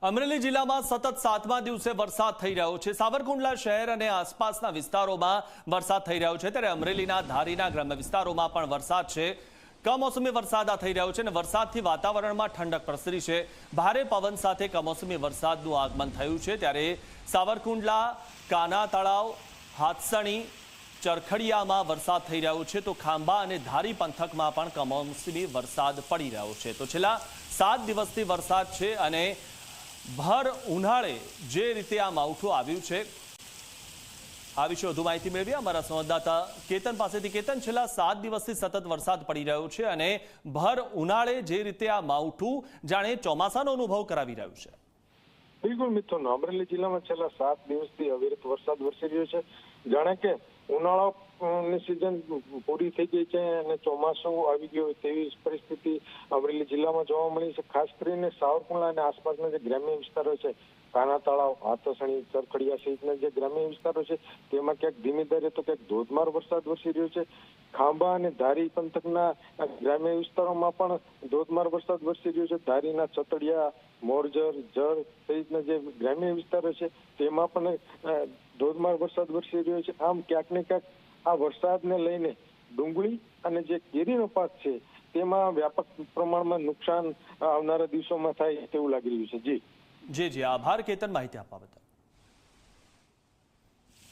અમરેલી જિલ્લામાં સતત 7મા દિવસે વરસાદ થઈ રહ્યો છે। સાવરકુંડલા શહેર અને આસપાસના વિસ્તારોમાં વરસાદ થઈ રહ્યો છે, ત્યારે અમરેલીના ધારીના ગ્રામ્ય વિસ્તારોમાં પણ વરસાદ છે। કમોસમી વરસાદ થઈ રહ્યો છે અને વરસાદથી વાતાવરણમાં ઠંડક પ્રસરી છે। ભારે પવન સાથે કમોસમી વરસાદનું આગમન થયું છે, ત્યારે સાવરકુંડલા, કાના તળાવ, હાથસણી, ચરખડિયામાં વરસાદ થઈ રહ્યો છે, તો ખાંભા અને ધારી પંથકમાં પણ કમોસમી વરસાદ પડી રહ્યો છે। તો છેલ્લા 7 દિવસથી વરસાદ છે અને ભર ઉનાળે જે રીતે આ માવઠું આવ્યું છે, આ વિશે વધુ માહિતી મેળવી અમારા સંવાદદાતા કેતન પાસેથી। કેતન, છેલ્લા 7 દિવસથી સતત વરસાદ પડી રહ્યો છે અને ભર ઉનાળે જે રીતે આ માવઠું જાણે ચોમાસાનો અનુભવ કરાવી રહ્યું છે। બિલકુલ મિત્રોનો, અમરેલી જિલ્લામાં છેલ્લા 7 દિવસથી અવિરત વરસાદ વરસી રહ્યો છે। જાણે કે ઉનાળાની સિઝન પૂરી થઈ ગઈ છે અને ચોમાસું આવી ગયું તેવી પરિસ્થિતિ અમરેલી જિલ્લામાં જોવા મળી છે। ખાસ કરીને સાવરકુંડલા અને આસપાસના જે ગ્રામ્ય વિસ્તારો છે, કાના તળાવ, હાથસણી, ચરખડિયા સહિતના જે ગ્રામ્ય વિસ્તારો છે, તેમાં ક્યાંક ધીમી ધારે તો ક્યાંક ધોધમાર વરસાદ વરસી રહ્યો છે। ખાંભા અને ધારી પંથકના ગ્રામ્ય વિસ્તારોમાં પણ ધોધમાર વરસાદ વરસી રહ્યો છે। ધારીના ચતડિયા, મોરજર, જળ સહિતના જે ગ્રામ્ય વિસ્તારો છે, તેમાં પણ ધોધમાર વરસાદ વરસી રહ્યો છે। આમ ક્યાંક ને ક્યાંક આ વરસાદને લઈને ડુંગળી અને જે કેરીનો પાક છે, તેમાં વ્યાપક પ્રમાણમાં નુકસાન આવનારા દિવસોમાં થાય તેવું લાગી રહ્યું છે। જી આભાર કેતન, માહિતી આપવા બદલ।